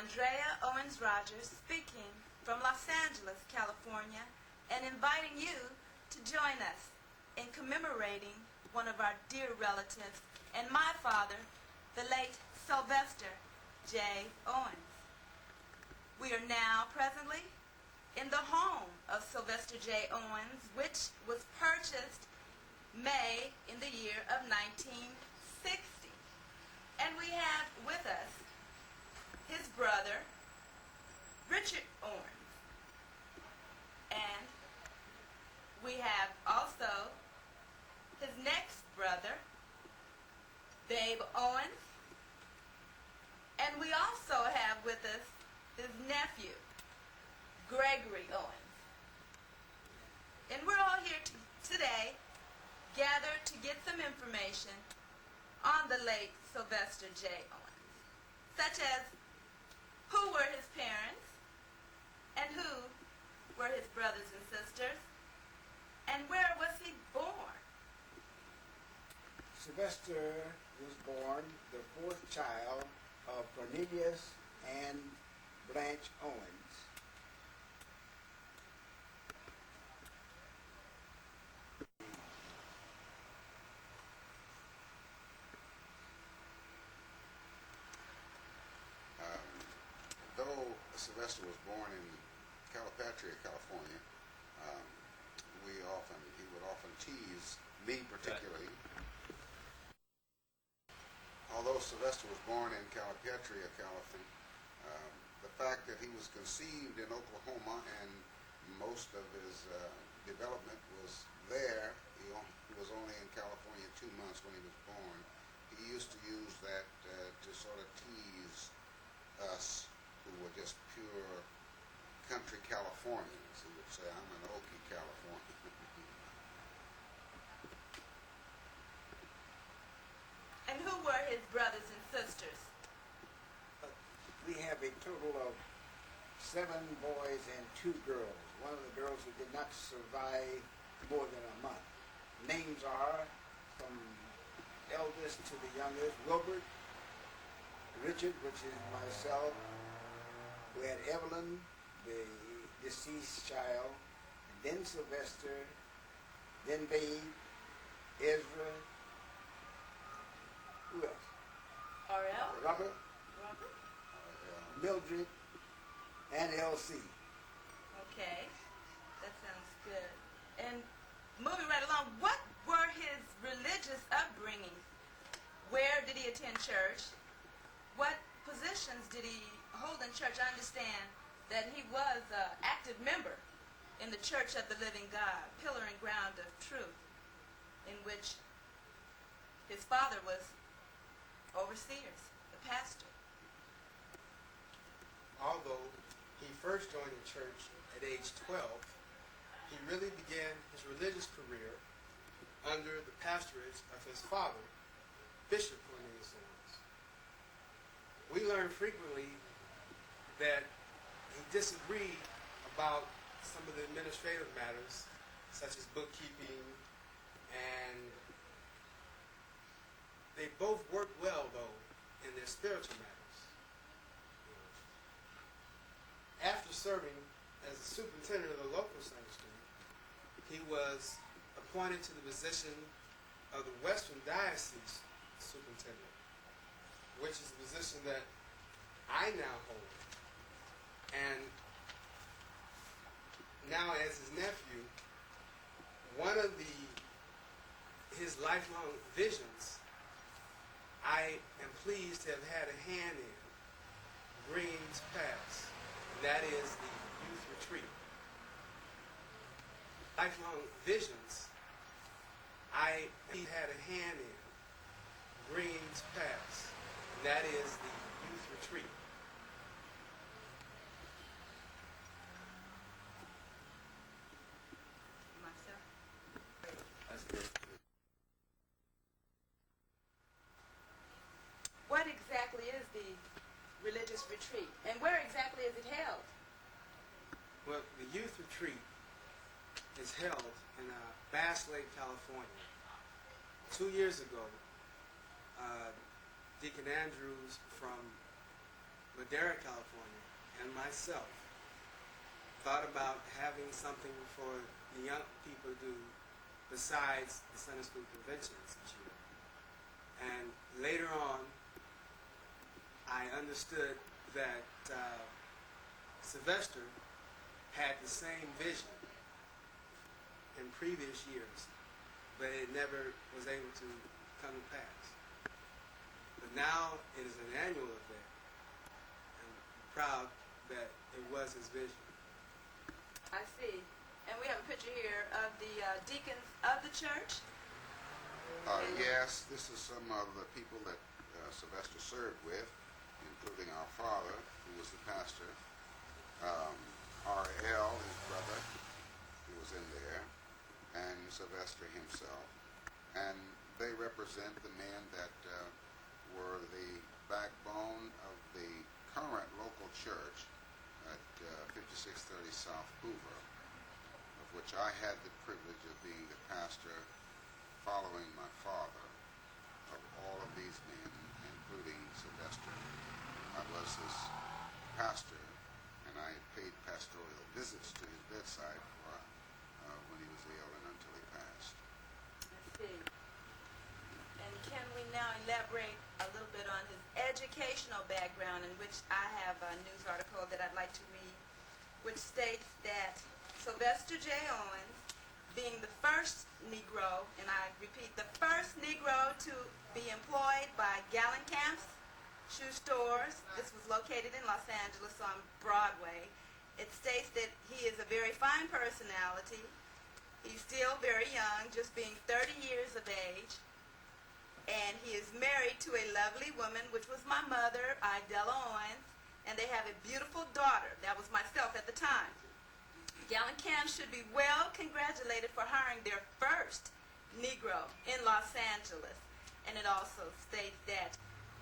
Andrea Owens Rogers speaking from Los Angeles, California, and inviting you to join us in commemorating one of our dear relatives and my father, the late Sylvester J. Owens. We are now presently in the home of Sylvester J. Owens, which was purchased May in the year of 1960. And we have with us his brother, Richard Owens. And we have also his next brother, Babe Owens. And we also have with us his nephew, Gregory Owens. And we're all here today gathered to get some information on the late Sylvester J. Owens, such as who were his parents and who were his brothers and sisters, and where was he born? Sylvester was born the fourth child of Cornelius and Blanche Owens. Though Sylvester was born in Calipatria, California, he would often tease me particularly. Although Sylvester was born in Calipatria, California, the fact that he was conceived in Oklahoma and most of his development was there, he was only in California 2 months when he was born. He used to use that to sort of tease us who were just pure country Californians. He would say, I'm an Okie Californian. And who were his brothers and sisters? We have a total of 7 boys and 2 girls. One of the girls who did not survive more than a month. Names are from eldest to the youngest: Wilbert, Richard, which is myself. We had Evelyn, the deceased child, and then Sylvester, then Babe, Ezra. Who else? R.L.? Robert, Robert? Mildred, and L.C. Okay, that sounds good. And moving right along, what were his religious upbringing? Where did he attend church? What positions did he hold in church? I understand that he was an active member in the Church of the Living God, pillar and ground of truth, in which his father was overseers, the pastor. Although he first joined the church at age 12, he really began his religious career under the pastorate of his father, Bishop Cornelius Owens. We learn frequently that he disagreed about some of the administrative matters, such as bookkeeping, and they both worked well, though, in their spiritual matters. After serving as the superintendent of the local Sunday school, he was appointed to the position of the Western Diocese Superintendent, which is a position that I now hold. And now, as his nephew, one of his lifelong visions I am pleased to have had a hand in bringing to pass, and that is the youth retreat. Lifelong visions I had a hand in bringing to pass, and that is the youth retreat. Myself? That's good. What exactly is the religious retreat, and where exactly is it held? Well, the youth retreat is held in Bass Lake, California. 2 years ago, Deacon Andrews from Madera, California, and myself thought about having something for the young people to do besides the Sunday School conventions each year. And later on, I understood that Sylvester had the same vision in previous years, but it never was able to come to pass. But now it is an annual event. I'm proud that it was his vision. I see. And we have a picture here of the deacons of the church. Yes, this is some of the people that Sylvester served with, including our father, who was the pastor, R.L., his brother, who was in there, and Sylvester himself. And they represent the men that were the backbone of the current local church at 5630 South Hoover, of which I had the privilege of being the pastor following my father of all of these men, including Sylvester. I was his pastor, and I had paid pastoral visits to his bedside when he was ill and until he passed. I see. And can we now elaborate a little bit on his educational background, in which I have a news article that I'd like to read, which states that Sylvester J. Owens, being the first Negro, and I repeat, the first Negro to be employed by gallon camps, shoe stores. This was located in Los Angeles on Broadway. It states that he is a very fine personality. He's still very young, just being 30 years of age. And he is married to a lovely woman, which was my mother, Idella Owens, and they have a beautiful daughter. That was myself at the time. Gallon Camps should be well congratulated for hiring their first Negro in Los Angeles. And it also states that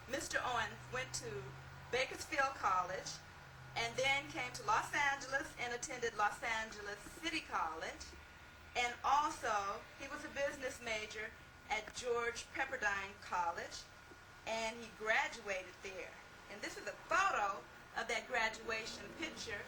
Mr. Owens went to Bakersfield College and then came to Los Angeles and attended Los Angeles City College. And also, he was a business major at George Pepperdine College, and he graduated there. And this is a photo of that graduation picture